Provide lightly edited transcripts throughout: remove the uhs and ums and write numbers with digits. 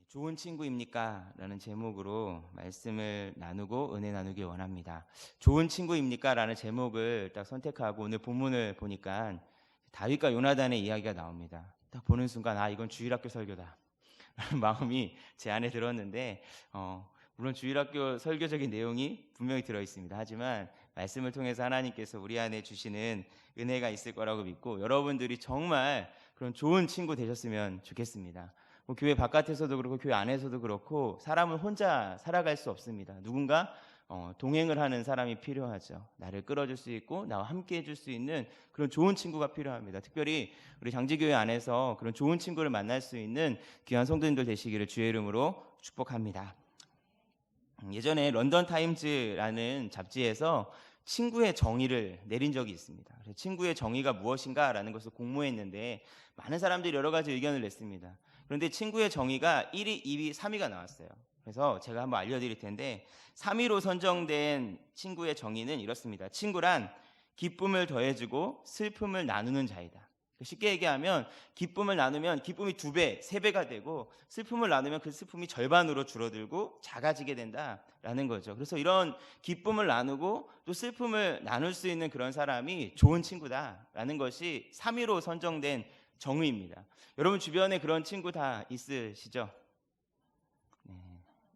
좋은 친구입니까? 라는 제목으로 말씀을 나누고 은혜 나누기 원합니다. 좋은 친구입니까? 라는 제목을 딱 선택하고 오늘 본문을 보니까 다윗과 요나단의 이야기가 나옵니다. 딱 보는 순간 이건 주일학교 설교다 라는 마음이 제 안에 들었는데 물론 주일학교 설교적인 내용이 분명히 들어있습니다. 하지만 말씀을 통해서 하나님께서 우리 안에 주시는 은혜가 있을 거라고 믿고 여러분들이 정말 그런 좋은 친구 되셨으면 좋겠습니다. 교회 바깥에서도 그렇고 교회 안에서도 그렇고 사람은 혼자 살아갈 수 없습니다. 누군가 동행을 하는 사람이 필요하죠. 나를 끌어줄 수 있고 나와 함께 해줄 수 있는 그런 좋은 친구가 필요합니다. 특별히 우리 장지교회 안에서 그런 좋은 친구를 만날 수 있는 귀한 성도님들 되시기를 주의 이름으로 축복합니다. 예전에 런던 타임즈라는 잡지에서 친구의 정의를 내린 적이 있습니다. 친구의 정의가 무엇인가 라는 것을 공모했는데 많은 사람들이 여러 가지 의견을 냈습니다. 그런데 친구의 정의가 1위, 2위, 3위가 나왔어요. 그래서 제가 한번 알려드릴 텐데 3위로 선정된 친구의 정의는 이렇습니다. 친구란 기쁨을 더해주고 슬픔을 나누는 자이다. 쉽게 얘기하면 기쁨을 나누면 기쁨이 2배, 3배가 되고 슬픔을 나누면 그 슬픔이 절반으로 줄어들고 작아지게 된다라는 거죠. 그래서 이런 기쁨을 나누고 또 슬픔을 나눌 수 있는 그런 사람이 좋은 친구다라는 것이 3위로 선정된 정의입니다. 여러분 주변에 그런 친구 다 있으시죠?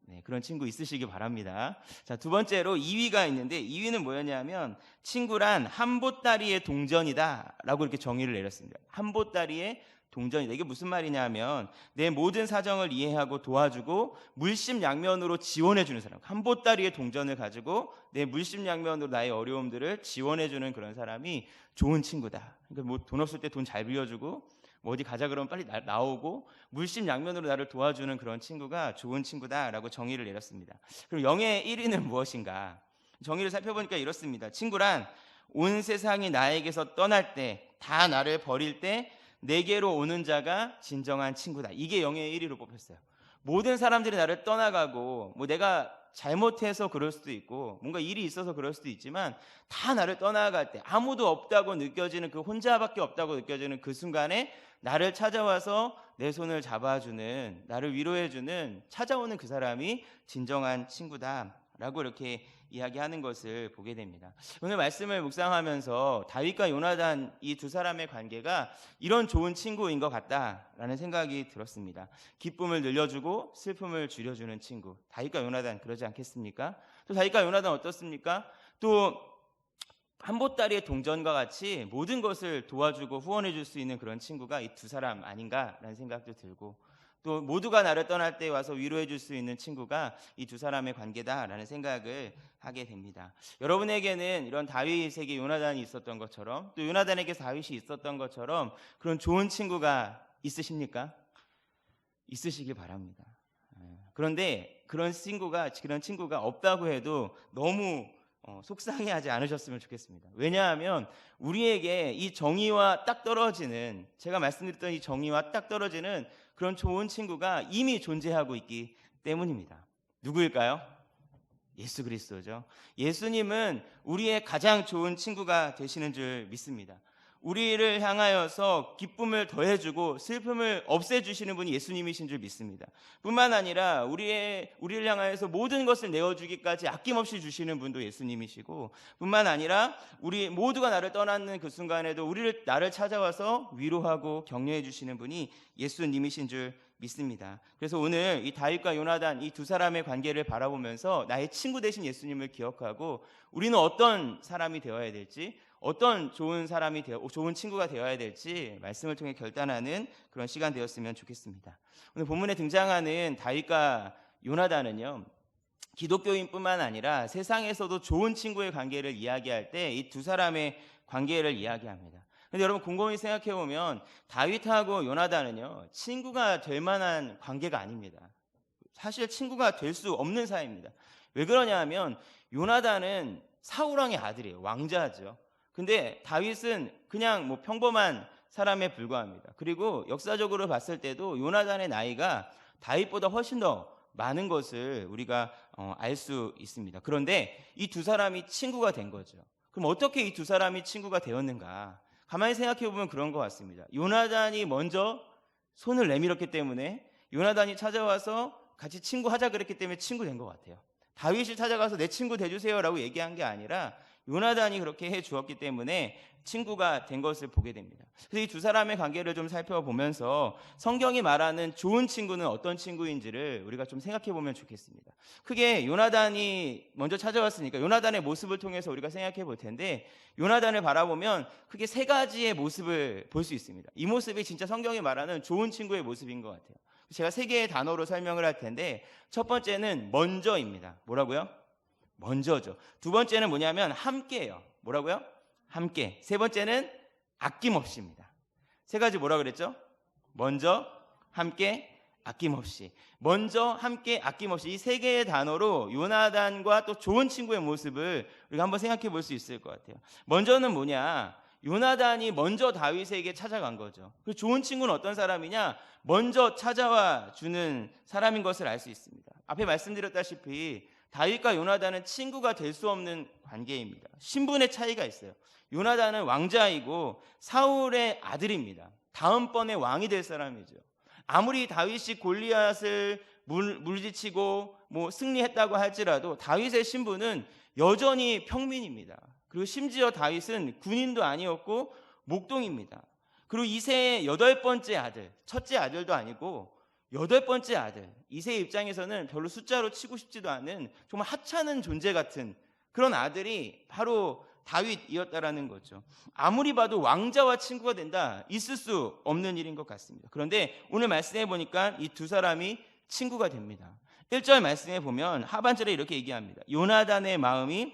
네, 그런 친구 있으시기 바랍니다. 자, 두 번째로 2위가 있는데 2위는 뭐였냐면 친구란 한 보따리의 동전이다 라고 이렇게 정의를 내렸습니다. 한 보따리의 동전이다. 이게 무슨 말이냐면 내 모든 사정을 이해하고 도와주고 물심양면으로 지원해주는 사람. 한 보따리의 동전을 가지고 내 물심양면으로 나의 어려움들을 지원해주는 그런 사람이 좋은 친구다. 그러니까 뭐 돈 없을 때 돈 잘 빌려주고 뭐 어디 가자 그러면 빨리 나오고 물심양면으로 나를 도와주는 그런 친구가 좋은 친구다라고 정의를 내렸습니다. 그럼 영의 1위는 무엇인가? 정의를 살펴보니까 이렇습니다. 친구란 온 세상이 나에게서 떠날 때, 다 나를 버릴 때 내게로 오는 자가 진정한 친구다. 이게 영의 1위로 뽑혔어요. 모든 사람들이 나를 떠나가고 뭐 내가 잘못해서 그럴 수도 있고 뭔가 일이 있어서 그럴 수도 있지만 다 나를 떠나갈 때 아무도 없다고 느껴지는 그 혼자밖에 없다고 느껴지는 그 순간에 나를 찾아와서 내 손을 잡아주는, 나를 위로해주는, 찾아오는 그 사람이 진정한 친구다라고 이렇게 이야기하는 것을 보게 됩니다. 오늘 말씀을 묵상하면서 다윗과 요나단 이 두 사람의 관계가 이런 좋은 친구인 것 같다라는 생각이 들었습니다. 기쁨을 늘려주고 슬픔을 줄여주는 친구. 다윗과 요나단 그러지 않겠습니까? 또 다윗과 요나단 어떻습니까? 또 한 보따리의 동전과 같이 모든 것을 도와주고 후원해 줄 수 있는 그런 친구가 이 두 사람 아닌가라는 생각도 들고 또 모두가 나를 떠날 때 와서 위로해 줄 수 있는 친구가 이 두 사람의 관계다라는 생각을 하게 됩니다. 여러분에게는 이런 다윗에게 요나단이 있었던 것처럼 또 요나단에게 다윗이 있었던 것처럼 그런 좋은 친구가 있으십니까? 있으시길 바랍니다. 그런데 그런 친구가 없다고 해도 너무 속상해하지 않으셨으면 좋겠습니다. 왜냐하면 우리에게 이 정의와 딱 떨어지는, 제가 말씀드렸던 이 정의와 딱 떨어지는 그런 좋은 친구가 이미 존재하고 있기 때문입니다. 누구일까요? 예수 그리스도죠. 예수님은 우리의 가장 좋은 친구가 되시는 줄 믿습니다. 우리를 향하여서 기쁨을 더해주고 슬픔을 없애주시는 분이 예수님이신 줄 믿습니다. 뿐만 아니라 우리를 향하여서 모든 것을 내어주기까지 아낌없이 주시는 분도 예수님이시고 뿐만 아니라 우리 모두가 나를 떠나는 그 순간에도 나를 찾아와서 위로하고 격려해 주시는 분이 예수님이신 줄 믿습니다. 그래서 오늘 이 다윗과 요나단 이 두 사람의 관계를 바라보면서 나의 친구 되신 예수님을 기억하고 우리는 어떤 사람이 되어야 될지 어떤 좋은 친구가 되어야 될지 말씀을 통해 결단하는 그런 시간 되었으면 좋겠습니다. 오늘 본문에 등장하는 다윗과 요나단은요, 기독교인뿐만 아니라 세상에서도 좋은 친구의 관계를 이야기할 때 이 두 사람의 관계를 이야기합니다. 근데 여러분 곰곰이 생각해 보면 다윗하고 요나단은요, 친구가 될 만한 관계가 아닙니다. 사실 친구가 될 수 없는 사이입니다. 왜 그러냐 하면 요나단은 사울왕의 아들이에요. 왕자죠. 근데 다윗은 그냥 뭐 평범한 사람에 불과합니다. 그리고 역사적으로 봤을 때도 요나단의 나이가 다윗보다 훨씬 더 많은 것을 우리가 알 수 있습니다. 그런데 이 두 사람이 친구가 된 거죠. 그럼 어떻게 이 두 사람이 친구가 되었는가? 가만히 생각해 보면 그런 것 같습니다. 요나단이 먼저 손을 내밀었기 때문에 요나단이 찾아와서 같이 친구하자 그랬기 때문에 친구 된 것 같아요. 다윗이 찾아가서 내 친구 돼주세요라고 얘기한 게 아니라 요나단이 그렇게 해 주었기 때문에 친구가 된 것을 보게 됩니다. 그래서 이 두 사람의 관계를 좀 살펴보면서 성경이 말하는 좋은 친구는 어떤 친구인지를 우리가 좀 생각해 보면 좋겠습니다. 크게 요나단이 먼저 찾아왔으니까 요나단의 모습을 통해서 우리가 생각해 볼 텐데, 요나단을 바라보면 크게 세 가지의 모습을 볼 수 있습니다. 이 모습이 진짜 성경이 말하는 좋은 친구의 모습인 것 같아요. 제가 세 개의 단어로 설명을 할 텐데, 첫 번째는 먼저입니다. 뭐라고요? 먼저죠. 두 번째는 뭐냐면 함께예요. 뭐라고요? 함께. 세 번째는 아낌없이입니다. 세 가지 뭐라 그랬죠? 먼저, 함께, 아낌없이. 먼저, 함께, 아낌없이. 이 세 개의 단어로 요나단과 또 좋은 친구의 모습을 우리가 한번 생각해 볼 수 있을 것 같아요. 먼저는 뭐냐? 요나단이 먼저 다윗에게 찾아간 거죠. 그 좋은 친구는 어떤 사람이냐? 먼저 찾아와 주는 사람인 것을 알 수 있습니다. 앞에 말씀드렸다시피 다윗과 요나단은 친구가 될 수 없는 관계입니다. 신분의 차이가 있어요. 요나단은 왕자이고 사울의 아들입니다. 다음번에 왕이 될 사람이죠. 아무리 다윗이 골리앗을 물리치고 승리했다고 할지라도 다윗의 신분은 여전히 평민입니다. 그리고 심지어 다윗은 군인도 아니었고 목동입니다. 그리고 이새의 8번째 아들, 첫째 아들도 아니고 8번째 아들, 이새의 입장에서는 별로 숫자로 치고 싶지도 않은 정말 하찮은 존재 같은 그런 아들이 바로 다윗이었다라는 거죠. 아무리 봐도 왕자와 친구가 된다, 있을 수 없는 일인 것 같습니다. 그런데 오늘 말씀해 보니까 이 두 사람이 친구가 됩니다. 1절 말씀해 보면 하반절에 이렇게 얘기합니다. 요나단의 마음이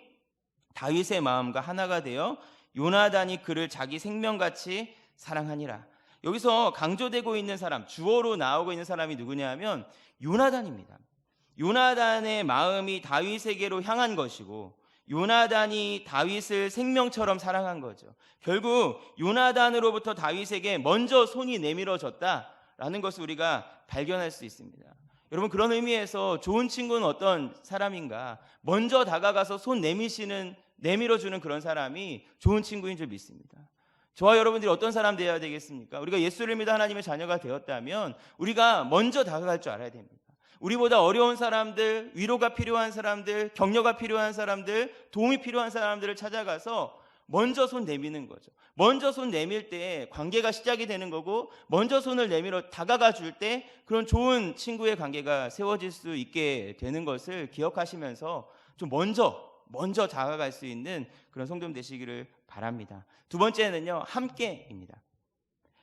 다윗의 마음과 하나가 되어 요나단이 그를 자기 생명같이 사랑하니라. 여기서 강조되고 있는 사람, 주어로 나오고 있는 사람이 누구냐 하면 요나단입니다. 요나단의 마음이 다윗에게로 향한 것이고 요나단이 다윗을 생명처럼 사랑한 거죠. 결국 요나단으로부터 다윗에게 먼저 손이 내밀어졌다라는 것을 우리가 발견할 수 있습니다. 여러분, 그런 의미에서 좋은 친구는 어떤 사람인가? 먼저 다가가서 손 내밀어주는 그런 사람이 좋은 친구인 줄 믿습니다. 저와 여러분들이 어떤 사람 되어야 되겠습니까? 우리가 예수를 믿어 하나님의 자녀가 되었다면 우리가 먼저 다가갈 줄 알아야 됩니다. 우리보다 어려운 사람들, 위로가 필요한 사람들, 격려가 필요한 사람들, 도움이 필요한 사람들을 찾아가서 먼저 손 내미는 거죠. 먼저 손 내밀 때 관계가 시작이 되는 거고, 먼저 손을 내밀어 다가가 줄 때 그런 좋은 친구의 관계가 세워질 수 있게 되는 것을 기억하시면서 좀 먼저 다가갈 수 있는 그런 성도님 되시기를 바랍니다. 두 번째는요, 함께입니다.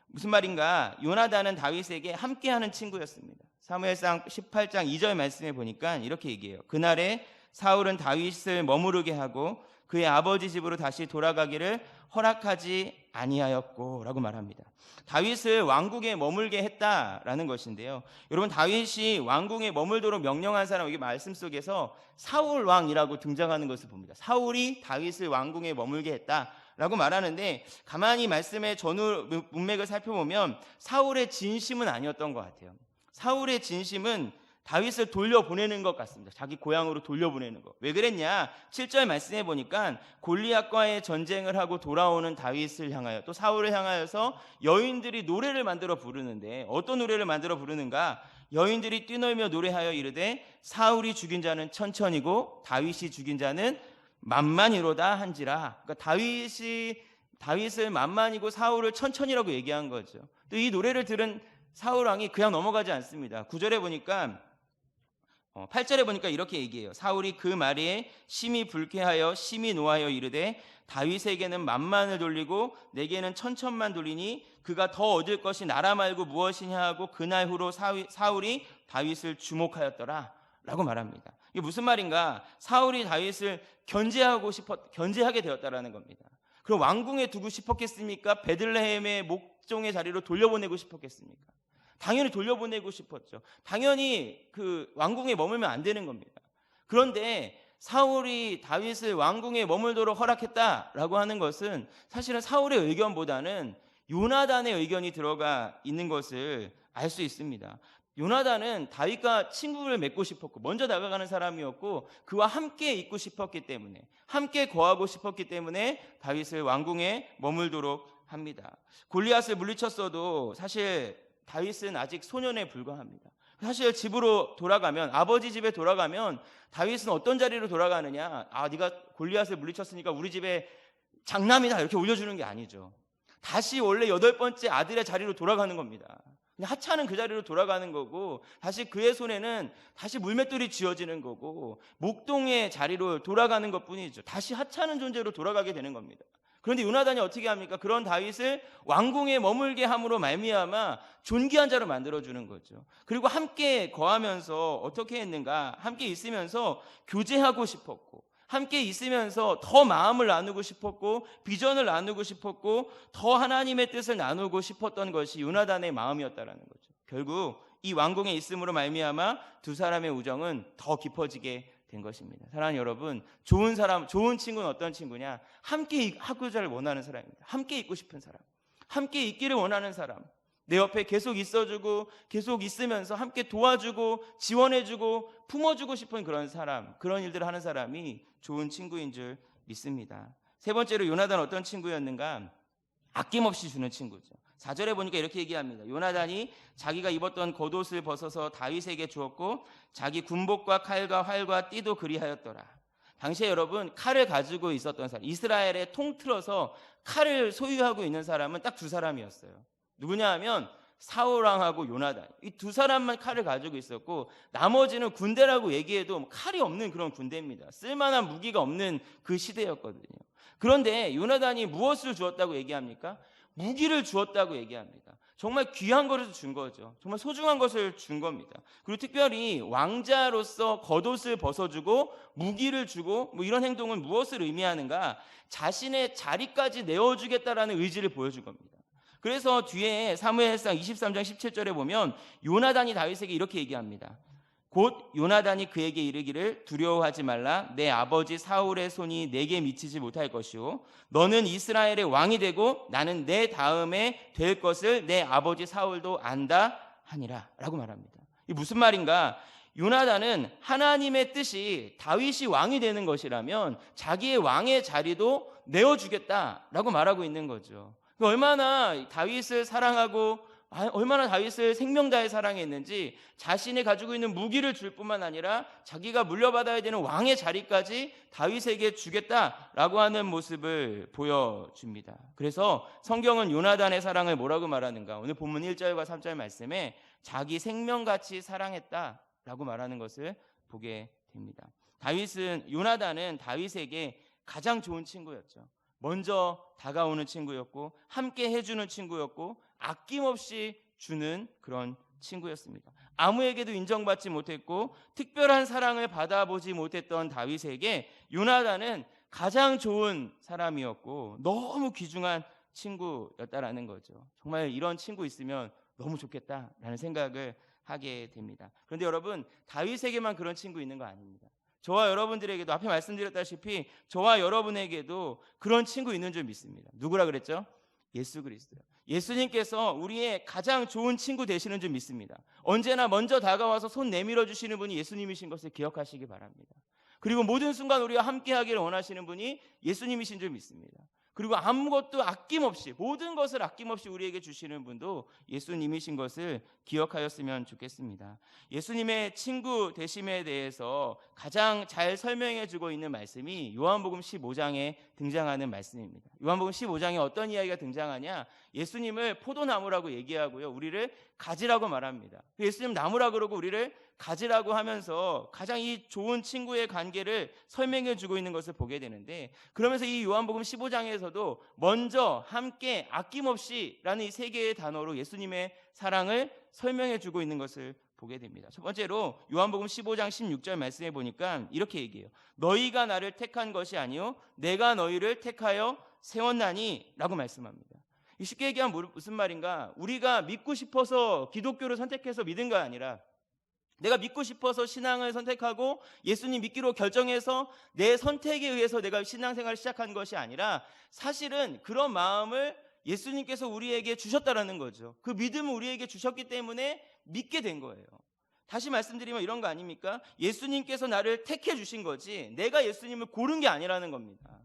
무슨 말인가? 요나단은 다윗에게 함께하는 친구였습니다. 사무엘상 18장 2절 말씀에 보니까 이렇게 얘기해요. 그날에 사울은 다윗을 머무르게 하고 그의 아버지 집으로 다시 돌아가기를 허락하지 아니하였고 라고 말합니다. 다윗을 왕궁에 머물게 했다라는 것인데요. 여러분, 다윗이 왕궁에 머물도록 명령한 사람, 여기 말씀 속에서 사울 왕이라고 등장하는 것을 봅니다. 사울이 다윗을 왕궁에 머물게 했다라고 말하는데, 가만히 말씀의 전후 문맥을 살펴보면 사울의 진심은 아니었던 것 같아요. 사울의 진심은 다윗을 돌려보내는 것 같습니다. 자기 고향으로 돌려보내는 것. 왜 그랬냐? 7절 말씀해 보니까 골리앗과의 전쟁을 하고 돌아오는 다윗을 향하여, 또 사울을 향하여서 여인들이 노래를 만들어 부르는데, 어떤 노래를 만들어 부르는가? 여인들이 뛰놀며 노래하여 이르되 사울이 죽인 자는 천천히고 다윗이 죽인 자는 만만이로다 한지라. 그러니까 다윗을 만만이고 사울을 천천히라고 얘기한 거죠. 또 이 노래를 들은 사울 왕이 그냥 넘어가지 않습니다. 9절에 보니까 8절에 보니까 이렇게 얘기해요. 사울이 그 말에 심히 불쾌하여 심히 노하여 이르되 다윗에게는 만만을 돌리고 내게는 천천만 돌리니 그가 더 얻을 것이 나라 말고 무엇이냐 하고 그날 후로 사울이 다윗을 주목하였더라 라고 말합니다. 이게 무슨 말인가? 사울이 다윗을 견제하게 되었다라는 겁니다. 그럼 왕궁에 두고 싶었겠습니까? 베들레헴의 목종의 자리로 돌려보내고 싶었겠습니까? 당연히 돌려보내고 싶었죠. 당연히 그 왕궁에 머물면 안 되는 겁니다. 그런데 사울이 다윗을 왕궁에 머물도록 허락했다라고 하는 것은 사실은 사울의 의견보다는 요나단의 의견이 들어가 있는 것을 알 수 있습니다. 요나단은 다윗과 친구를 맺고 싶었고 먼저 다가가는 사람이었고 그와 함께 있고 싶었기 때문에, 함께 거하고 싶었기 때문에 다윗을 왕궁에 머물도록 합니다. 골리앗을 물리쳤어도 사실 다윗은 아직 소년에 불과합니다. 사실 집으로 돌아가면, 아버지 집에 돌아가면 다윗은 어떤 자리로 돌아가느냐? 네가 골리앗을 물리쳤으니까 우리 집에 장남이다 이렇게 올려주는 게 아니죠. 다시 원래 8번째 아들의 자리로 돌아가는 겁니다. 하찮은 그 자리로 돌아가는 거고, 다시 그의 손에는 다시 물맷돌이 쥐어지는 거고, 목동의 자리로 돌아가는 것뿐이죠. 다시 하찮은 존재로 돌아가게 되는 겁니다. 그런데 요나단이 어떻게 합니까? 그런 다윗을 왕궁에 머물게 함으로 말미암아 존귀한 자로 만들어주는 거죠. 그리고 함께 거하면서 어떻게 했는가? 함께 있으면서 교제하고 싶었고, 함께 있으면서 더 마음을 나누고 싶었고, 비전을 나누고 싶었고, 더 하나님의 뜻을 나누고 싶었던 것이 요나단의 마음이었다라는 거죠. 결국 이 왕궁에 있음으로 말미암아 두 사람의 우정은 더 깊어지게 된 것입니다. 사랑하는 여러분, 좋은 사람, 좋은 친구는 어떤 친구냐? 함께 하고자를 원하는 사람입니다. 함께 있고 싶은 사람, 함께 있기를 원하는 사람, 내 옆에 계속 있어주고 계속 있으면서 함께 도와주고 지원해주고 품어주고 싶은 그런 사람, 그런 일들을 하는 사람이 좋은 친구인 줄 믿습니다. 세 번째로 요나단 어떤 친구였는가? 아낌없이 주는 친구죠. 4절에 보니까 이렇게 얘기합니다. 요나단이 자기가 입었던 겉옷을 벗어서 다윗에게 주었고 자기 군복과 칼과 활과 띠도 그리하였더라. 당시에 여러분, 칼을 가지고 있었던 사람, 이스라엘에 통틀어서 칼을 소유하고 있는 사람은 딱 두 사람이었어요. 누구냐 하면 사울왕하고 요나단, 이 두 사람만 칼을 가지고 있었고 나머지는 군대라고 얘기해도 칼이 없는 그런 군대입니다. 쓸만한 무기가 없는 그 시대였거든요. 그런데 요나단이 무엇을 주었다고 얘기합니까? 무기를 주었다고 얘기합니다. 정말 귀한 것을 준 거죠. 정말 소중한 것을 준 겁니다. 그리고 특별히 왕자로서 겉옷을 벗어주고 무기를 주고 이런 행동은 무엇을 의미하는가? 자신의 자리까지 내어주겠다라는 의지를 보여준 겁니다. 그래서 뒤에 사무엘상 23장 17절에 보면 요나단이 다윗에게 이렇게 얘기합니다. 곧 요나단이 그에게 이르기를 두려워하지 말라. 내 아버지 사울의 손이 내게 미치지 못할 것이요 너는 이스라엘의 왕이 되고 나는 내 다음에 될 것을 내 아버지 사울도 안다 하니라 라고 말합니다. 이게 무슨 말인가? 요나단은 하나님의 뜻이 다윗이 왕이 되는 것이라면 자기의 왕의 자리도 내어주겠다라고 말하고 있는 거죠. 얼마나 다윗을 사랑하고 얼마나 다윗을 생명 다해 사랑했는지 자신이 가지고 있는 무기를 줄 뿐만 아니라 자기가 물려받아야 되는 왕의 자리까지 다윗에게 주겠다라고 하는 모습을 보여줍니다. 그래서 성경은 요나단의 사랑을 뭐라고 말하는가? 오늘 본문 1절과 3절 말씀에 자기 생명같이 사랑했다라고 말하는 것을 보게 됩니다. 요나단은 다윗에게 가장 좋은 친구였죠. 먼저 다가오는 친구였고 함께 해주는 친구였고 아낌없이 주는 그런 친구였습니다. 아무에게도 인정받지 못했고 특별한 사랑을 받아보지 못했던 다윗에게 요나단은 가장 좋은 사람이었고 너무 귀중한 친구였다라는 거죠. 정말 이런 친구 있으면 너무 좋겠다라는 생각을 하게 됩니다. 그런데 여러분, 다윗에게만 그런 친구 있는 거 아닙니다. 저와 여러분들에게도 앞에 말씀드렸다시피 저와 여러분에게도 그런 친구 있는 줄 믿습니다. 누구라 그랬죠? 예수 그리스도. 예수님께서 우리의 가장 좋은 친구 되시는 줄 믿습니다. 언제나 먼저 다가와서 손 내밀어 주시는 분이 예수님이신 것을 기억하시기 바랍니다. 그리고 모든 순간 우리와 함께 하기를 원하시는 분이 예수님이신 줄 믿습니다. 그리고 아무것도 아낌없이, 모든 것을 아낌없이 우리에게 주시는 분도 예수님이신 것을 기억하였으면 좋겠습니다. 예수님의 친구 되심에 대해서 가장 잘 설명해 주고 있는 말씀이 요한복음 15장에 등장하는 말씀입니다. 요한복음 15장에 어떤 이야기가 등장하냐? 예수님을 포도나무라고 얘기하고요, 우리를 가지라고 말합니다. 예수님 나무라 그러고 우리를 가지라고 하면서 가장 이 좋은 친구의 관계를 설명해 주고 있는 것을 보게 되는데, 그러면서 이 요한복음 15장에서도 먼저, 함께, 아낌없이 라는 이 세 개의 단어로 예수님의 사랑을 설명해 주고 있는 것을 보게 됩니다. 첫 번째로 요한복음 15장 16절 말씀해 보니까 이렇게 얘기해요. 너희가 나를 택한 것이 아니요 내가 너희를 택하여 세웠나니 라고 말씀합니다. 쉽게 얘기하면 무슨 말인가? 우리가 믿고 싶어서 기독교를 선택해서 믿은 거 아니라, 내가 믿고 싶어서 신앙을 선택하고 예수님 믿기로 결정해서 내 선택에 의해서 내가 신앙생활을 시작한 것이 아니라, 사실은 그런 마음을 예수님께서 우리에게 주셨다라는 거죠. 그 믿음을 우리에게 주셨기 때문에 믿게 된 거예요. 다시 말씀드리면 이런 거 아닙니까? 예수님께서 나를 택해 주신 거지 내가 예수님을 고른 게 아니라는 겁니다.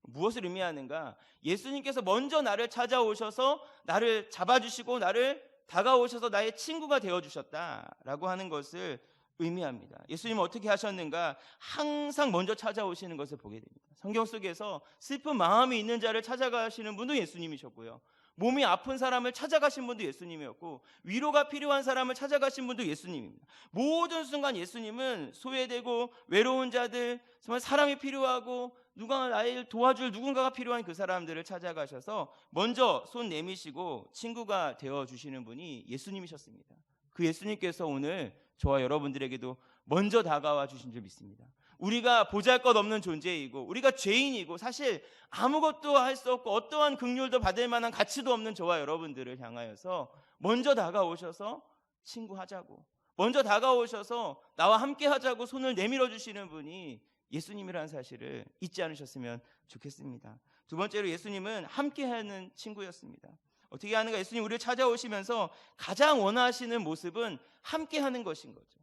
무엇을 의미하는가? 예수님께서 먼저 나를 찾아오셔서 나를 잡아주시고 나를 다가오셔서 나의 친구가 되어주셨다라고 하는 것을 의미합니다. 예수님은 어떻게 하셨는가? 항상 먼저 찾아오시는 것을 보게 됩니다. 성경 속에서 슬픈 마음이 있는 자를 찾아가시는 분도 예수님이셨고요, 몸이 아픈 사람을 찾아가신 분도 예수님이었고, 위로가 필요한 사람을 찾아가신 분도 예수님입니다. 모든 순간 예수님은 소외되고 외로운 자들, 정말 사람이 필요하고 누가 나를 도와줄 누군가가 필요한 그 사람들을 찾아가셔서 먼저 손 내미시고 친구가 되어주시는 분이 예수님이셨습니다. 그 예수님께서 오늘 저와 여러분들에게도 먼저 다가와 주신 줄 믿습니다. 우리가 보잘것없는 존재이고 우리가 죄인이고 사실 아무것도 할 수 없고 어떠한 긍휼도 받을 만한 가치도 없는 저와 여러분들을 향하여서 먼저 다가오셔서 친구하자고, 먼저 다가오셔서 나와 함께 하자고 손을 내밀어 주시는 분이 예수님이라는 사실을 잊지 않으셨으면 좋겠습니다. 두 번째로 예수님은 함께하는 친구였습니다. 어떻게 하는가? 예수님 우리를 찾아오시면서 가장 원하시는 모습은 함께하는 것인 거죠.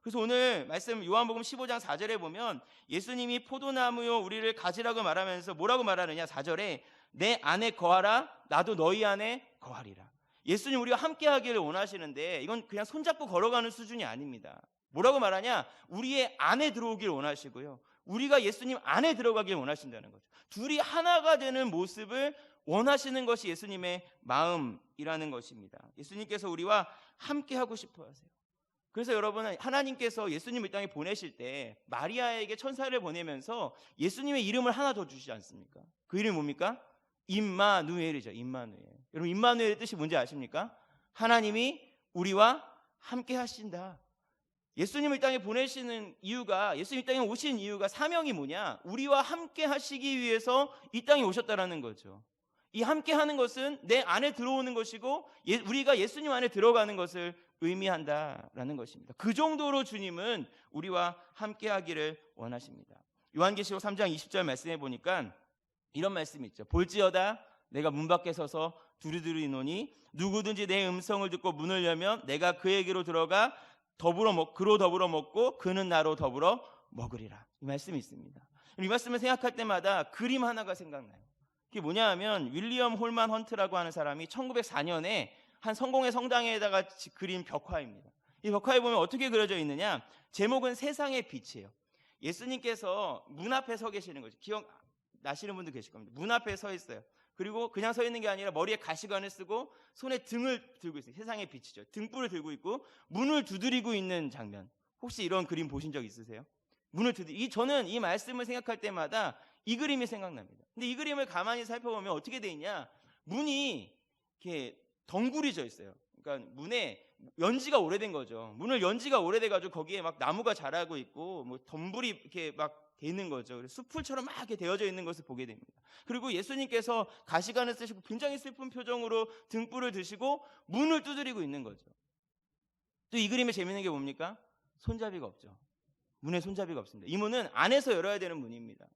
그래서 오늘 말씀 요한복음 15장 4절에 보면 예수님이 포도나무요 우리를 가지라고 말하면서 뭐라고 말하느냐? 4절에 내 안에 거하라 나도 너희 안에 거하리라. 예수님 우리가 함께하기를 원하시는데 이건 그냥 손잡고 걸어가는 수준이 아닙니다. 뭐라고 말하냐? 우리의 안에 들어오길 원하시고요, 우리가 예수님 안에 들어가길 원하신다는 거죠. 둘이 하나가 되는 모습을 원하시는 것이 예수님의 마음이라는 것입니다. 예수님께서 우리와 함께하고 싶어 하세요. 그래서 여러분, 하나님께서 예수님을 이 땅에 보내실 때 마리아에게 천사를 보내면서 예수님의 이름을 하나 더 주시지 않습니까? 그 이름이 뭡니까? 임마누엘이죠. 임마누엘. 여러분, 임마누엘의 뜻이 뭔지 아십니까? 하나님이 우리와 함께 하신다. 예수님을 이 땅에 보내시는 이유가, 예수님 이 땅에 오신 이유가, 사명이 뭐냐? 우리와 함께 하시기 위해서 이 땅에 오셨다라는 거죠. 이 함께 하는 것은 내 안에 들어오는 것이고 우리가 예수님 안에 들어가는 것을 의미한다라는 것입니다. 그 정도로 주님은 우리와 함께 하기를 원하십니다. 요한계시록 3장 20절 말씀해 보니까 이런 말씀이 있죠. 볼지어다 내가 문 밖에 서서 두루두루이노니 누구든지 내 음성을 듣고 문을 열면 내가 그에게로 들어가 그로 더불어 먹고 그는 나로 더불어 먹으리라. 이 말씀이 있습니다. 이 말씀을 생각할 때마다 그림 하나가 생각나요. 그게 뭐냐 하면 윌리엄 홀만 헌트라고 하는 사람이 1904년에 한 성공의 성당에다가 그린 벽화입니다. 이 벽화에 보면 어떻게 그려져 있느냐? 제목은 세상의 빛이에요. 예수님께서 문 앞에 서 계시는 거죠. 기억나시는 분도 계실 겁니다. 문 앞에 서 있어요. 그리고 그냥 서 있는 게 아니라 머리에 가시관을 쓰고 손에 등을 들고 있어요. 세상의 빛이죠. 등불을 들고 있고 문을 두드리고 있는 장면. 혹시 이런 그림 보신 적 있으세요? 저는 이 말씀을 생각할 때마다 이 그림이 생각납니다. 근데 이 그림을 가만히 살펴보면 어떻게 돼 있냐? 문이 이렇게 덩굴이 져 있어요. 그러니까 문에 연지가 오래된 거죠. 문을 연지가 오래돼가지고 거기에 막 나무가 자라고 있고 뭐 덤불이 이렇게 막 돼 있는 거죠. 그래서 숲풀처럼 막 이렇게 되어져 있는 것을 보게 됩니다. 그리고 예수님께서 가시관을 쓰시고 굉장히 슬픈 표정으로 등불을 드시고 문을 두드리고 있는 거죠. 또 이 그림에 재밌는 게 뭡니까? 손잡이가 없죠. 문에 손잡이가 없습니다. 이 문은 안에서 열어야 되는 문입니다.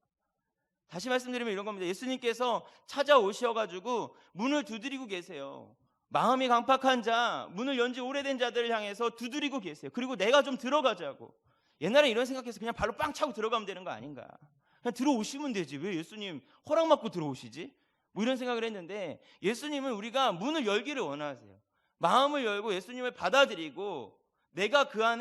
다시 말씀드리면 이런 겁니다. 예수님께서 찾아오셔가지고 문을 두드리고 계세요. 마음이 강팍한 자, 문을 연지 오래된 자들을 향해서 두드리고 계세요. 그리고 내가 좀 들어가자고. 옛날에 이런 생각해서 그냥 발로 빵 차고 들어가면 되는 거 아닌가. 그냥 들어오시면 되지. 왜 예수님 허락 받고 들어오시지? 뭐 이런 생각을 했는데 예수님은 우리가 문을 열기를 원하세요. 마음을 열고 예수님을 받아들이고 내가 그가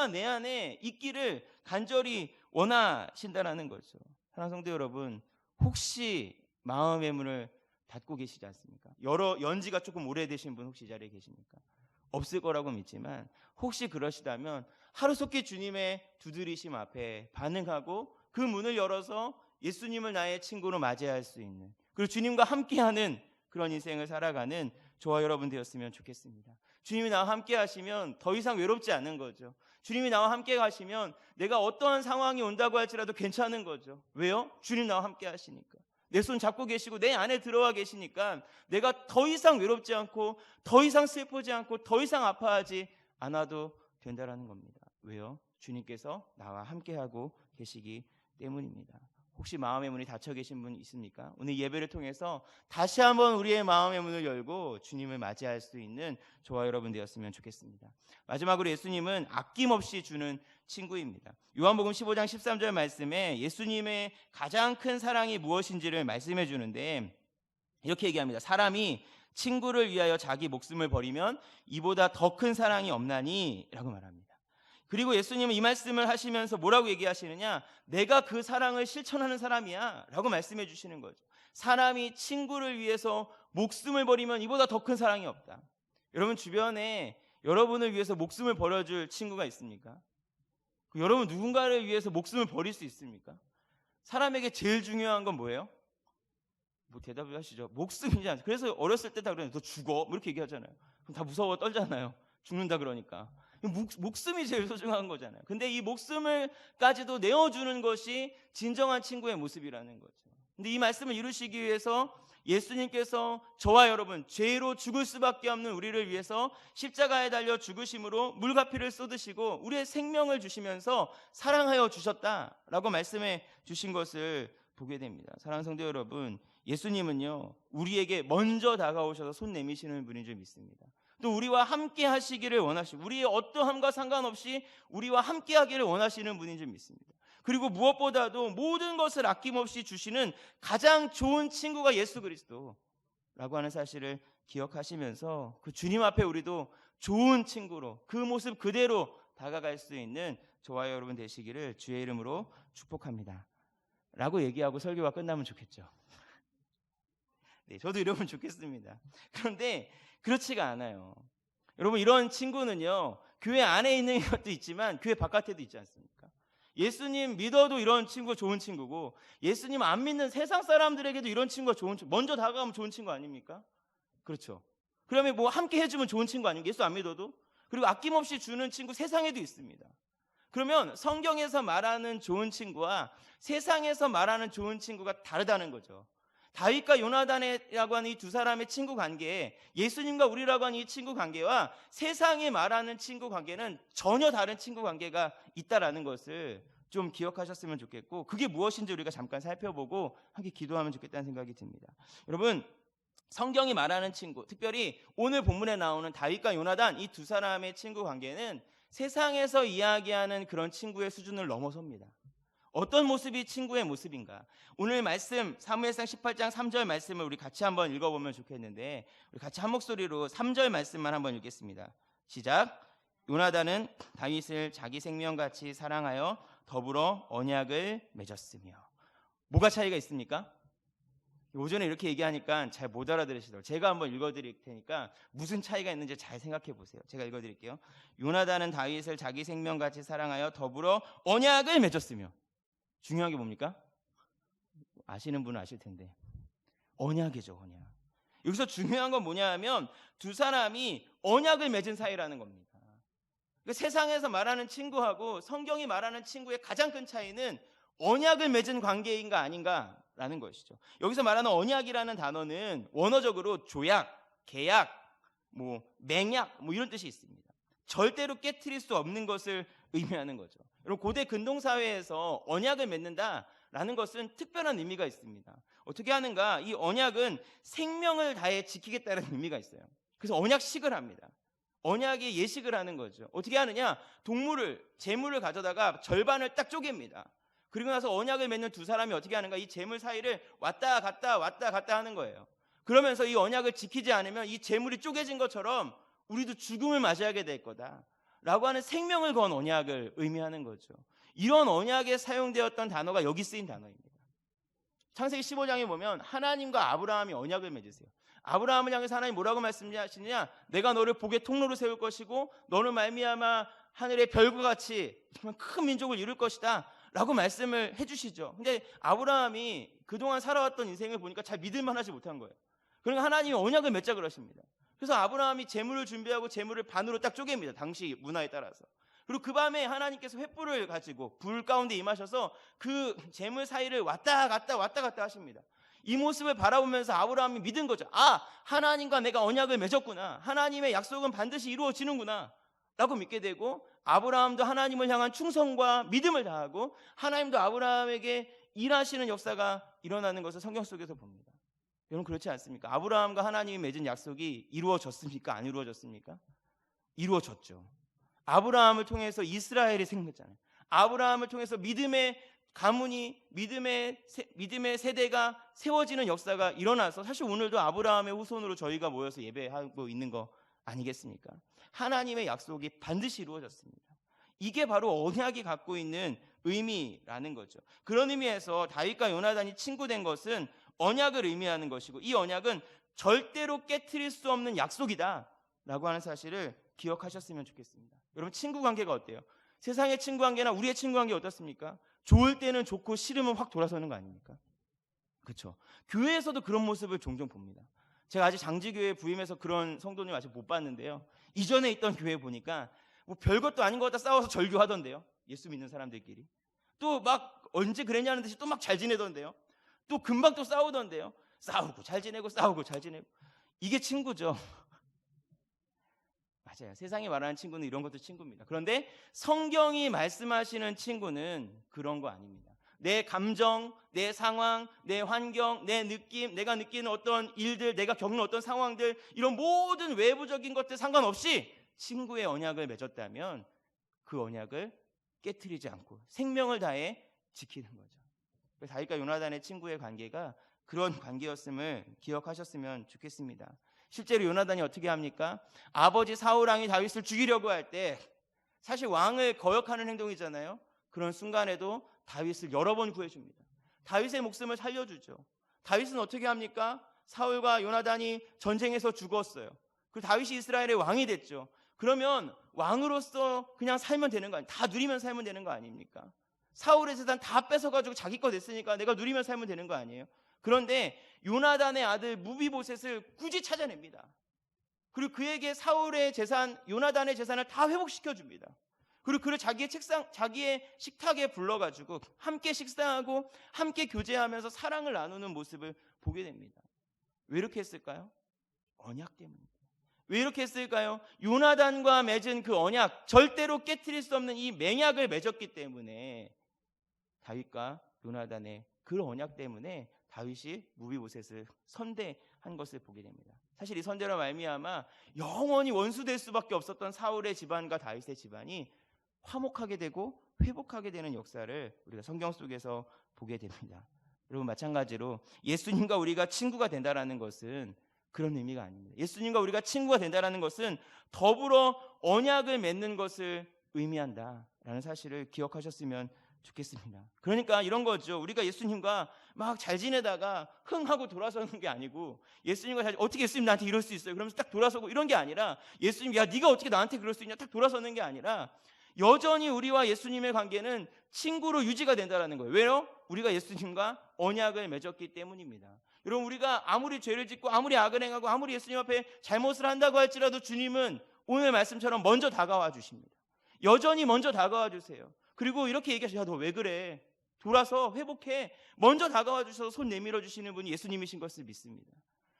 내 안에 있기를 간절히 원하신다라는 거죠. 사랑하는 성도 여러분, 혹시 마음의 문을 닫고 계시지 않습니까? 연지가 조금 오래되신 분 혹시 이 자리에 계십니까? 없을 거라고 믿지만 혹시 그러시다면 하루속히 주님의 두드리심 앞에 반응하고 그 문을 열어서 예수님을 나의 친구로 맞이할 수 있는, 그리고 주님과 함께하는 그런 인생을 살아가는 저와 여러분 되었으면 좋겠습니다. 주님이 나와 함께 하시면 더 이상 외롭지 않은 거죠. 주님이 나와 함께 하시면 내가 어떠한 상황이 온다고 할지라도 괜찮은 거죠. 왜요? 주님 나와 함께 하시니까. 내 손 잡고 계시고 내 안에 들어와 계시니까 내가 더 이상 외롭지 않고 더 이상 슬프지 않고 더 이상 아파하지 않아도 된다라는 겁니다. 왜요? 주님께서 나와 함께하고 계시기 때문입니다. 혹시 마음의 문이 닫혀 계신 분 있습니까? 오늘 예배를 통해서 다시 한번 우리의 마음의 문을 열고 주님을 맞이할 수 있는 저와 여러분 되었으면 좋겠습니다. 마지막으로 예수님은 아낌없이 주는 친구입니다. 요한복음 15장 13절 말씀에 예수님의 가장 큰 사랑이 무엇인지를 말씀해 주는데 이렇게 얘기합니다. 사람이 친구를 위하여 자기 목숨을 버리면 이보다 더 큰 사랑이 없나니 라고 말합니다. 그리고 예수님은 이 말씀을 하시면서 뭐라고 얘기하시느냐, 내가 그 사랑을 실천하는 사람이야 라고 말씀해 주시는 거죠. 사람이 친구를 위해서 목숨을 버리면 이보다 더 큰 사랑이 없다. 여러분 주변에 여러분을 위해서 목숨을 버려줄 친구가 있습니까? 여러분 누군가를 위해서 목숨을 버릴 수 있습니까? 사람에게 제일 중요한 건 뭐예요? 뭐 대답을 하시죠. 목숨이지 않습니까? 그래서 어렸을 때 다 그러잖아요. 너 죽어 뭐 이렇게 얘기하잖아요. 그럼 다 무서워 떨잖아요. 죽는다 그러니까. 목숨이 제일 소중한 거잖아요. 근데 이 목숨을까지도 내어주는 것이 진정한 친구의 모습이라는 거죠. 근데 이 말씀을 이루시기 위해서 예수님께서 저와 여러분, 죄로 죽을 수밖에 없는 우리를 위해서 십자가에 달려 죽으심으로 물가피를 쏟으시고 우리의 생명을 주시면서 사랑하여 주셨다라고 말씀해 주신 것을 보게 됩니다. 사랑하는 성도 여러분, 예수님은요 우리에게 먼저 다가오셔서 손 내미시는 분인 줄 믿습니다. 또 우리와 함께 하시기를 원하시고 우리의 어떠함과 상관없이 우리와 함께 하기를 원하시는 분인 줄 믿습니다. 그리고 무엇보다도 모든 것을 아낌없이 주시는 가장 좋은 친구가 예수 그리스도라고 하는 사실을 기억하시면서 그 주님 앞에 우리도 좋은 친구로 그 모습 그대로 다가갈 수 있는 저와 여러분 되시기를 주의 이름으로 축복합니다 라고 얘기하고 설교가 끝나면 좋겠죠. 네, 저도 이러면 좋겠습니다. 그런데 그렇지가 않아요. 여러분 이런 친구는요 교회 안에 있는 것도 있지만 교회 바깥에도 있지 않습니까? 예수님 믿어도 이런 친구가 좋은 친구고 예수님 안 믿는 세상 사람들에게도 이런 친구가 좋은 친구, 먼저 다가가면 좋은 친구 아닙니까? 그렇죠. 그러면 뭐 함께 해주면 좋은 친구 아닙니까? 예수 안 믿어도. 그리고 아낌없이 주는 친구 세상에도 있습니다. 그러면 성경에서 말하는 좋은 친구와 세상에서 말하는 좋은 친구가 다르다는 거죠. 다윗과 요나단이라고 하는 이 두 사람의 친구 관계에 예수님과 우리라고 하는 이 친구 관계와 세상이 말하는 친구 관계는 전혀 다른 친구 관계가 있다라는 것을 좀 기억하셨으면 좋겠고 그게 무엇인지 우리가 잠깐 살펴보고 함께 기도하면 좋겠다는 생각이 듭니다. 여러분 성경이 말하는 친구, 특별히 오늘 본문에 나오는 다윗과 요나단 이 두 사람의 친구 관계는 세상에서 이야기하는 그런 친구의 수준을 넘어섭니다. 어떤 모습이 친구의 모습인가? 오늘 말씀 사무엘상 18장 3절 말씀을 우리 같이 한번 읽어보면 좋겠는데 우리 같이 한 목소리로 3절 말씀만 한번 읽겠습니다. 시작. 요나단은 다윗을 자기 생명같이 사랑하여 더불어 언약을 맺었으며. 뭐가 차이가 있습니까? 오전에 이렇게 얘기하니까 잘 못 알아들으시더라고요. 제가 한번 읽어드릴 테니까 무슨 차이가 있는지 잘 생각해 보세요. 제가 읽어드릴게요. 요나단은 다윗을 자기 생명같이 사랑하여 더불어 언약을 맺었으며. 중요한 게 뭡니까? 아시는 분은 아실 텐데 언약이죠. 언약. 여기서 중요한 건 뭐냐 하면 두 사람이 언약을 맺은 사이라는 겁니다. 그러니까 세상에서 말하는 친구하고 성경이 말하는 친구의 가장 큰 차이는 언약을 맺은 관계인가 아닌가라는 것이죠. 여기서 말하는 언약이라는 단어는 원어적으로 조약, 계약, 맹약 이런 뜻이 있습니다. 절대로 깨트릴 수 없는 것을 의미하는 거죠. 여러분 고대 근동 사회에서 언약을 맺는다라는 것은 특별한 의미가 있습니다. 어떻게 하는가? 이 언약은 생명을 다해 지키겠다는 의미가 있어요. 그래서 언약식을 합니다. 언약의 예식을 하는 거죠. 어떻게 하느냐? 재물을 가져다가 절반을 딱 쪼갭니다. 그리고 나서 언약을 맺는 두 사람이 어떻게 하는가? 이 재물 사이를 왔다 갔다 하는 거예요. 그러면서 이 언약을 지키지 않으면 이 재물이 쪼개진 것처럼 우리도 죽음을 맞이하게 될 거다 라고 하는 생명을 건 언약을 의미하는 거죠. 이런 언약에 사용되었던 단어가 여기 쓰인 단어입니다. 창세기 15장에 보면 하나님과 아브라함이 언약을 맺으세요. 아브라함을 향해서 하나님 뭐라고 말씀하시느냐? 내가 너를 복의 통로로 세울 것이고 너를 말미암아 하늘의 별과 같이 정말 큰 민족을 이룰 것이다 라고 말씀을 해주시죠. 근데 아브라함이 그동안 살아왔던 인생을 보니까 잘 믿을만 하지 못한 거예요. 그러니까 하나님이 언약을 맺자 그러십니다. 그래서 아브라함이 재물을 준비하고 재물을 반으로 딱 쪼갭니다. 당시 문화에 따라서. 그리고 그 밤에 하나님께서 횃불을 가지고 불 가운데 임하셔서 그 재물 사이를 왔다 갔다 하십니다. 이 모습을 바라보면서 아브라함이 믿은 거죠. 하나님과 내가 언약을 맺었구나. 하나님의 약속은 반드시 이루어지는구나 라고 믿게 되고 아브라함도 하나님을 향한 충성과 믿음을 다하고 하나님도 아브라함에게 일하시는 역사가 일어나는 것을 성경 속에서 봅니다. 여러분 그렇지 않습니까? 아브라함과 하나님이 맺은 약속이 이루어졌습니까? 안 이루어졌습니까? 이루어졌죠. 아브라함을 통해서 이스라엘이 생겼잖아요. 아브라함을 통해서 믿음의 가문이 믿음의 세대가 세워지는 역사가 일어나서 사실 오늘도 아브라함의 후손으로 저희가 모여서 예배하고 있는 거 아니겠습니까? 하나님의 약속이 반드시 이루어졌습니다. 이게 바로 언약이 갖고 있는 의미라는 거죠. 그런 의미에서 다윗과 요나단이 친구된 것은 언약을 의미하는 것이고, 이 언약은 절대로 깨트릴 수 없는 약속이다 라고 하는 사실을 기억하셨으면 좋겠습니다. 여러분, 친구 관계가 어때요? 세상의 친구 관계나 우리의 친구 관계 어떻습니까? 좋을 때는 좋고 싫으면 확 돌아서는 거 아닙니까? 그렇죠. 교회에서도 그런 모습을 종종 봅니다. 제가 아직 장지교회 부임해서 그런 성도님 아직 못 봤는데요. 이전에 있던 교회 보니까 뭐 별것도 아닌 것 같다 싸워서 절교하던데요. 예수 믿는 사람들끼리. 또 막 언제 그랬냐는 듯이 또 막 잘 지내던데요. 또 금방 또 싸우던데요. 싸우고 잘 지내고 싸우고 잘 지내고. 이게 친구죠. 맞아요. 세상이 말하는 친구는 이런 것도 친구입니다. 그런데 성경이 말씀하시는 친구는 그런 거 아닙니다. 내 감정, 내 상황, 내 환경, 내 느낌, 내가 느끼는 어떤 일들, 내가 겪는 어떤 상황들, 이런 모든 외부적인 것들 상관없이 친구의 언약을 맺었다면 그 언약을 깨트리지 않고 생명을 다해 지키는 거죠. 다윗과 요나단의 친구의 관계가 그런 관계였음을 기억하셨으면 좋겠습니다. 실제로 요나단이 어떻게 합니까? 아버지 사울왕이 다윗을 죽이려고 할 때 사실 왕을 거역하는 행동이잖아요. 그런 순간에도 다윗을 여러 번 구해줍니다. 다윗의 목숨을 살려주죠. 다윗은 어떻게 합니까? 사울과 요나단이 전쟁에서 죽었어요. 그리고 다윗이 이스라엘의 왕이 됐죠. 그러면 왕으로서 그냥 살면 되는 거 아니에요? 다 누리면 살면 되는 거 아닙니까? 사울의 재산 다 뺏어가지고 자기 거 됐으니까 내가 누리면 살면 되는 거 아니에요? 그런데 요나단의 아들 무비보셋을 굳이 찾아냅니다. 그리고 그에게 사울의 재산, 요나단의 재산을 다 회복시켜 줍니다. 그리고 그를 자기의 식탁에 불러가지고 함께 식사하고 함께 교제하면서 사랑을 나누는 모습을 보게 됩니다. 왜 이렇게 했을까요? 언약 때문입니다. 왜 이렇게 했을까요? 요나단과 맺은 그 언약, 절대로 깨트릴 수 없는 이 맹약을 맺었기 때문에 다윗과 요나단의 그 언약 때문에 다윗이 무비보셋을 선대한 것을 보게 됩니다. 사실 이 선대로 말미암아 영원히 원수될 수밖에 없었던 사울의 집안과 다윗의 집안이 화목하게 되고 회복하게 되는 역사를 우리가 성경 속에서 보게 됩니다. 여러분, 마찬가지로 예수님과 우리가 친구가 된다라는 것은 그런 의미가 아닙니다. 예수님과 우리가 친구가 된다라는 것은 더불어 언약을 맺는 것을 의미한다라는 사실을 기억하셨으면 좋겠습니다. 그러니까 이런 거죠. 우리가 예수님과 막 잘 지내다가 흥하고 돌아서는 게 아니고, 예수님과 어떻게 예수님 나한테 이럴 수 있어요? 그러면서 딱 돌아서고 이런 게 아니라, 예수님 야 네가 어떻게 나한테 그럴 수 있냐 딱 돌아서는 게 아니라 여전히 우리와 예수님의 관계는 친구로 유지가 된다는 거예요. 왜요? 우리가 예수님과 언약을 맺었기 때문입니다. 여러분, 우리가 아무리 죄를 짓고 아무리 악을 행하고 아무리 예수님 앞에 잘못을 한다고 할지라도 주님은 오늘 말씀처럼 먼저 다가와 주십니다. 여전히 먼저 다가와 주세요. 그리고 이렇게 얘기하셔요. 너 왜 그래? 돌아서 회복해. 먼저 다가와 주셔서 손 내밀어 주시는 분이 예수님이신 것을 믿습니다.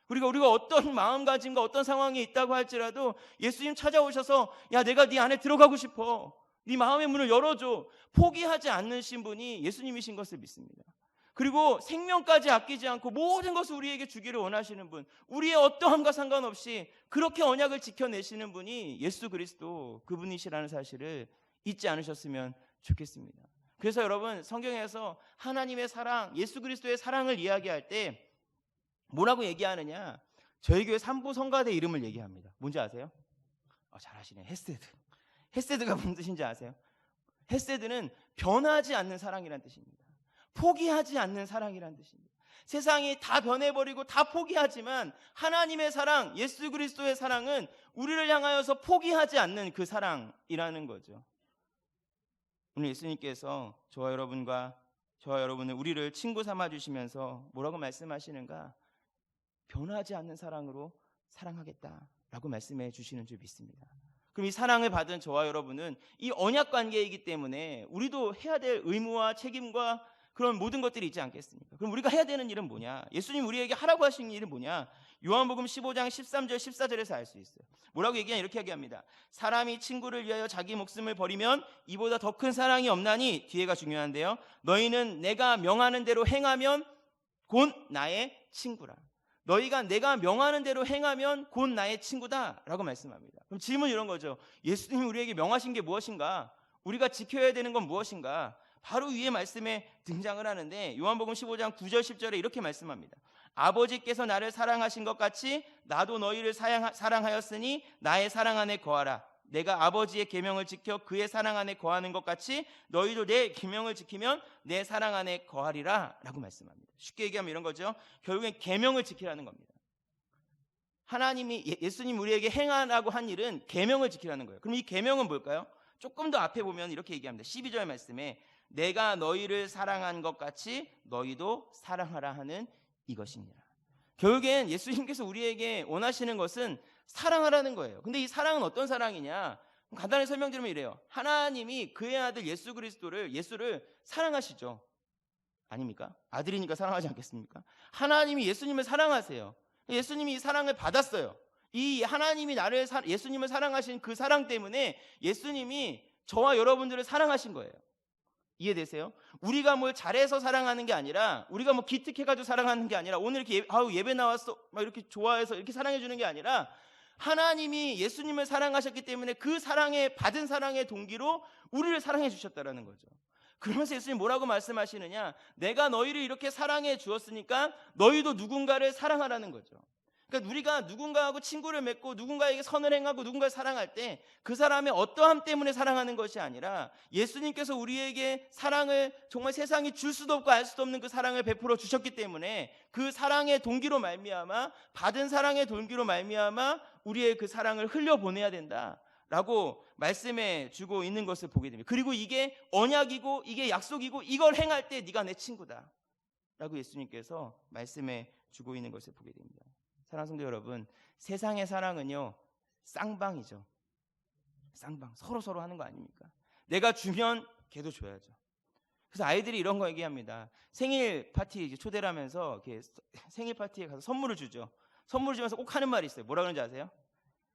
그리고 우리가 어떤 마음가짐과 어떤 상황에 있다고 할지라도 예수님 찾아오셔서 야 내가 네 안에 들어가고 싶어. 네 마음의 문을 열어줘. 포기하지 않으신 분이 예수님이신 것을 믿습니다. 그리고 생명까지 아끼지 않고 모든 것을 우리에게 주기를 원하시는 분, 우리의 어떠함과 상관없이 그렇게 언약을 지켜내시는 분이 예수 그리스도 그분이시라는 사실을 잊지 않으셨으면 좋겠습니다. 그래서 여러분, 성경에서 하나님의 사랑, 예수 그리스도의 사랑을 이야기할 때 뭐라고 얘기하느냐? 저희 교회 삼부 성가대 이름을 얘기합니다. 뭔지 아세요? 잘하시네. 헤세드. 헤세드가 무슨 뜻인지 아세요? 헤세드는 변하지 않는 사랑이란 뜻입니다. 포기하지 않는 사랑이란 뜻입니다. 세상이 다 변해버리고 다 포기하지만 하나님의 사랑, 예수 그리스도의 사랑은 우리를 향하여서 포기하지 않는 그 사랑이라는 거죠. 오늘 예수님께서 저와 여러분을 우리를 친구 삼아 주시면서 뭐라고 말씀하시는가? 변하지 않는 사랑으로 사랑하겠다라고 말씀해 주시는 줄 믿습니다. 그럼 이 사랑을 받은 저와 여러분은 이 언약 관계이기 때문에 우리도 해야 될 의무와 책임과 그런 모든 것들이 있지 않겠습니까? 그럼 우리가 해야 되는 일은 뭐냐? 예수님 우리에게 하라고 하신 일은 뭐냐? 요한복음 15장 13절 14절에서 알 수 있어요. 뭐라고 얘기하냐? 이렇게 얘기합니다. 사람이 친구를 위하여 자기 목숨을 버리면 이보다 더 큰 사랑이 없나니, 뒤에가 중요한데요. 너희는 내가 명하는 대로 행하면 곧 나의 친구라. 너희가 내가 명하는 대로 행하면 곧 나의 친구다라고 말씀합니다. 그럼 질문 이런 거죠. 예수님이 우리에게 명하신 게 무엇인가? 우리가 지켜야 되는 건 무엇인가? 바로 위에 말씀에 등장을 하는데 요한복음 15장 9절 10절에 이렇게 말씀합니다. 아버지께서 나를 사랑하신 것 같이 나도 너희를 사랑하였으니 나의 사랑 안에 거하라. 내가 아버지의 계명을 지켜 그의 사랑 안에 거하는 것 같이 너희도 내 계명을 지키면 내 사랑 안에 거하리라 라고 말씀합니다. 쉽게 얘기하면 이런 거죠. 결국엔 계명을 지키라는 겁니다. 하나님이 예수님 우리에게 행하라고 한 일은 계명을 지키라는 거예요. 그럼 이 계명은 뭘까요? 조금 더 앞에 보면 이렇게 얘기합니다. 12절 말씀에 내가 너희를 사랑한 것 같이 너희도 사랑하라 하는 이것이니라. 결국엔 예수님께서 우리에게 원하시는 것은 사랑하라는 거예요. 근데 이 사랑은 어떤 사랑이냐? 간단히 설명드리면 이래요. 하나님이 그의 아들 예수를 사랑하시죠. 아닙니까? 아들이니까 사랑하지 않겠습니까? 하나님이 예수님을 사랑하세요. 예수님이 이 사랑을 받았어요. 이 하나님이 예수님을 사랑하신 그 사랑 때문에 예수님이 저와 여러분들을 사랑하신 거예요. 이해되세요? 우리가 뭘 잘해서 사랑하는 게 아니라, 우리가 뭐 기특해가지고 사랑하는 게 아니라, 오늘 이렇게 예배 나왔어 막 이렇게 좋아해서 이렇게 사랑해 주는 게 아니라, 하나님이 예수님을 사랑하셨기 때문에 그 받은 사랑의 동기로 우리를 사랑해 주셨다라는 거죠. 그러면서 예수님 뭐라고 말씀하시느냐? 내가 너희를 이렇게 사랑해 주었으니까 너희도 누군가를 사랑하라는 거죠. 그러니까 우리가 누군가하고 친구를 맺고 누군가에게 선을 행하고 누군가를 사랑할 때 그 사람의 어떠함 때문에 사랑하는 것이 아니라 예수님께서 우리에게 사랑을 정말 세상이 줄 수도 없고 알 수도 없는 그 사랑을 베풀어 주셨기 때문에 그 사랑의 동기로 말미암아, 받은 사랑의 동기로 말미암아 우리의 그 사랑을 흘려보내야 된다라고 말씀해 주고 있는 것을 보게 됩니다. 그리고 이게 언약이고 이게 약속이고 이걸 행할 때 네가 내 친구다 라고 예수님께서 말씀해 주고 있는 것을 보게 됩니다. 사랑하는 성도 여러분, 세상의 사랑은요 쌍방이죠. 쌍방, 서로 하는 거 아닙니까? 내가 주면 걔도 줘야죠. 그래서 아이들이 이런 거 얘기합니다. 생일 파티 초대를 하면서 생일 파티에 가서 선물을 주죠. 선물을 주면서 꼭 하는 말이 있어요. 뭐라 그러는지 아세요?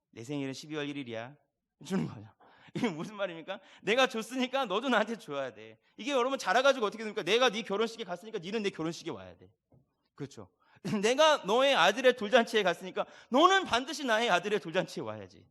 내 생일은 12월 1일이야 주는 거죠. 이게 무슨 말입니까? 내가 줬으니까 너도 나한테 줘야 돼. 이게 여러분 자라가지고 어떻게 됩니까? 내가 네 결혼식에 갔으니까 너는 내 결혼식에 와야 돼. 그렇죠? 내가 너의 아들의 돌잔치에 갔으니까 너는 반드시 나의 아들의 돌잔치에 와야지.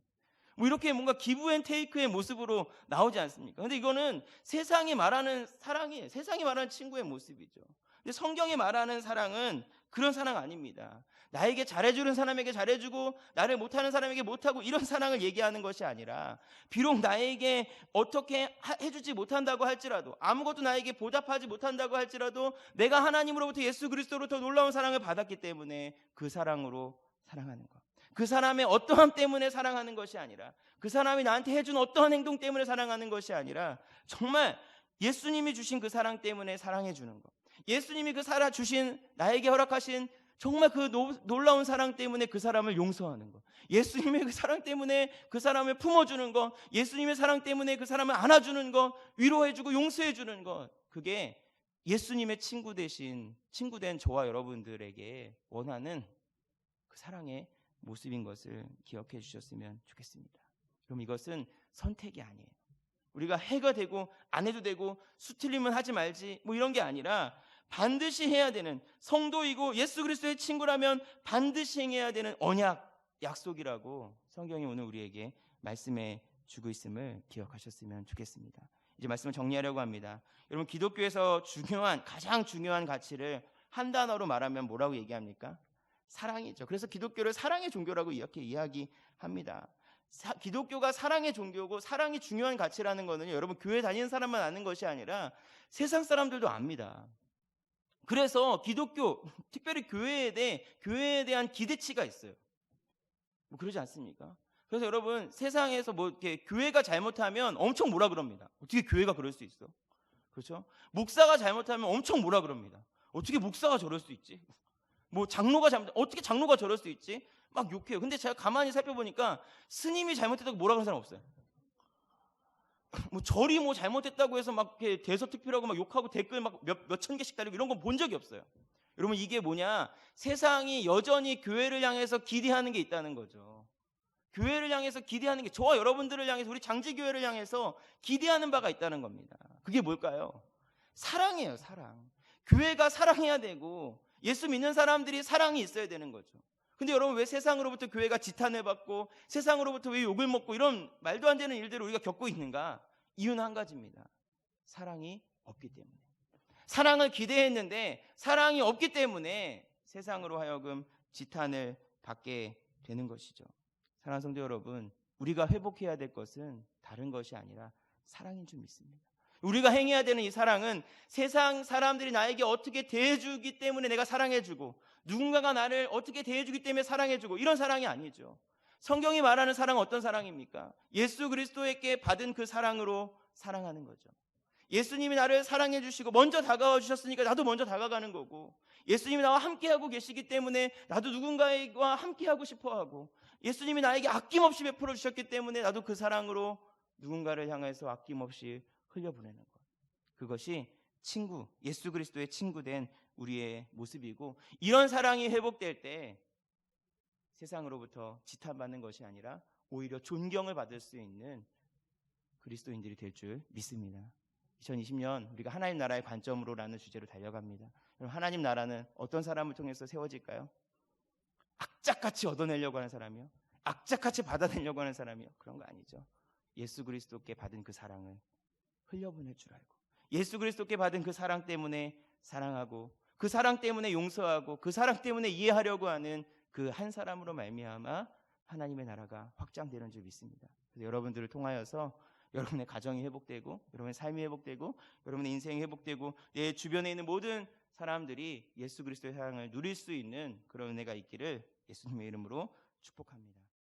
뭐 이렇게 뭔가 기브 앤 테이크의 모습으로 나오지 않습니까? 근데 이거는 세상이 말하는 사랑이에요. 세상이 말하는 친구의 모습이죠. 근데 성경이 말하는 사랑은 그런 사랑 아닙니다. 나에게 잘해주는 사람에게 잘해주고 나를 못하는 사람에게 못하고 이런 사랑을 얘기하는 것이 아니라, 비록 나에게 어떻게 해주지 못한다고 할지라도, 아무것도 나에게 보답하지 못한다고 할지라도 내가 하나님으로부터 예수 그리스도로부터 놀라운 사랑을 받았기 때문에 그 사랑으로 사랑하는 것, 그 사람의 어떠함 때문에 사랑하는 것이 아니라, 그 사람이 나한테 해준 어떠한 행동 때문에 사랑하는 것이 아니라 정말 예수님이 주신 그 사랑 때문에 사랑해 주는 것, 예수님이 그 사랑 주신, 나에게 허락하신 정말 그 놀라운 사랑 때문에 그 사람을 용서하는 것, 예수님의 그 사랑 때문에 그 사람을 품어주는 것, 예수님의 사랑 때문에 그 사람을 안아주는 것, 위로해주고 용서해주는 것, 그게 예수님의 친구된 저와 여러분들에게 원하는 그 사랑의 모습인 것을 기억해 주셨으면 좋겠습니다. 그럼 이것은 선택이 아니에요. 우리가 해가 되고 안 해도 되고 수틀리면 하지 말지 뭐 이런 게 아니라, 반드시 해야 되는, 성도이고 예수 그리스도의 친구라면 반드시 행해야 되는 언약, 약속이라고 성경이 오늘 우리에게 말씀해 주고 있음을 기억하셨으면 좋겠습니다. 이제 말씀을 정리하려고 합니다. 여러분, 기독교에서 가장 중요한 가치를 한 단어로 말하면 뭐라고 얘기합니까? 사랑이죠. 그래서 기독교를 사랑의 종교라고 이렇게 이야기합니다. 기독교가 사랑의 종교고 사랑이 중요한 가치라는 거는요, 여러분 교회 다니는 사람만 아는 것이 아니라 세상 사람들도 압니다. 그래서 기독교, 특별히 교회에 대한 기대치가 있어요. 뭐 그러지 않습니까? 그래서 여러분, 세상에서 뭐 이렇게 교회가 잘못하면 엄청 뭐라 그럽니다. 어떻게 교회가 그럴 수 있어? 그렇죠? 목사가 잘못하면 엄청 뭐라 그럽니다. 어떻게 목사가 저럴 수 있지? 뭐 어떻게 장로가 저럴 수 있지? 막 욕해요. 근데 제가 가만히 살펴보니까 스님이 잘못했다고 뭐라 그러는 사람 없어요. 뭐 절이 뭐 잘못했다고 해서 막 이렇게 대서특필하고 막 욕하고 댓글 막 몇천 개씩 달리고 이런 건 본 적이 없어요. 여러분, 이게 뭐냐? 세상이 여전히 교회를 향해서 기대하는 게 있다는 거죠. 교회를 향해서 기대하는 게, 저와 여러분들을 향해서, 우리 장지교회를 향해서 기대하는 바가 있다는 겁니다. 그게 뭘까요? 사랑이에요, 사랑. 교회가 사랑해야 되고 예수 믿는 사람들이 사랑이 있어야 되는 거죠. 근데 여러분, 왜 세상으로부터 교회가 지탄을 받고 세상으로부터 왜 욕을 먹고 이런 말도 안 되는 일들을 우리가 겪고 있는가? 이유는 한 가지입니다. 사랑이 없기 때문에. 사랑을 기대했는데 사랑이 없기 때문에 세상으로 하여금 지탄을 받게 되는 것이죠. 사랑하는 성도 여러분, 우리가 회복해야 될 것은 다른 것이 아니라 사랑인 줄 믿습니다. 우리가 행해야 되는 이 사랑은 세상 사람들이 나에게 어떻게 대해주기 때문에 내가 사랑해주고, 누군가가 나를 어떻게 대해주기 때문에 사랑해주고, 이런 사랑이 아니죠. 성경이 말하는 사랑은 어떤 사랑입니까? 예수 그리스도에게 받은 그 사랑으로 사랑하는 거죠. 예수님이 나를 사랑해 주시고 먼저 다가와 주셨으니까 나도 먼저 다가가는 거고, 예수님이 나와 함께하고 계시기 때문에 나도 누군가와 함께하고 싶어하고, 예수님이 나에게 아낌없이 베풀어 주셨기 때문에 나도 그 사랑으로 누군가를 향해서 아낌없이 흘려보내는 것. 그것이 친구, 예수 그리스도의 친구된 우리의 모습이고, 이런 사랑이 회복될 때 세상으로부터 지탄받는 것이 아니라 오히려 존경을 받을 수 있는 그리스도인들이 될 줄 믿습니다. 2020년 우리가 하나님 나라의 관점으로라는 주제로 달려갑니다. 여러분, 하나님 나라는 어떤 사람을 통해서 세워질까요? 악착같이 얻어내려고 하는 사람이요? 악착같이 받아내려고 하는 사람이요? 그런 거 아니죠. 예수 그리스도께 받은 그 사랑을 흘려보낼 줄 알고, 예수 그리스도께 받은 그 사랑 때문에 사랑하고, 그 사랑 때문에 용서하고, 그 사랑 때문에 이해하려고 하는 그 한 사람으로 말미암아 하나님의 나라가 확장되는 줄 믿습니다. 그래서 여러분들을 통하여서 여러분의 가정이 회복되고, 여러분의 삶이 회복되고, 여러분의 인생이 회복되고, 내 주변에 있는 모든 사람들이 예수 그리스도의 사랑을 누릴 수 있는 그런 은혜가 있기를 예수님의 이름으로 축복합니다.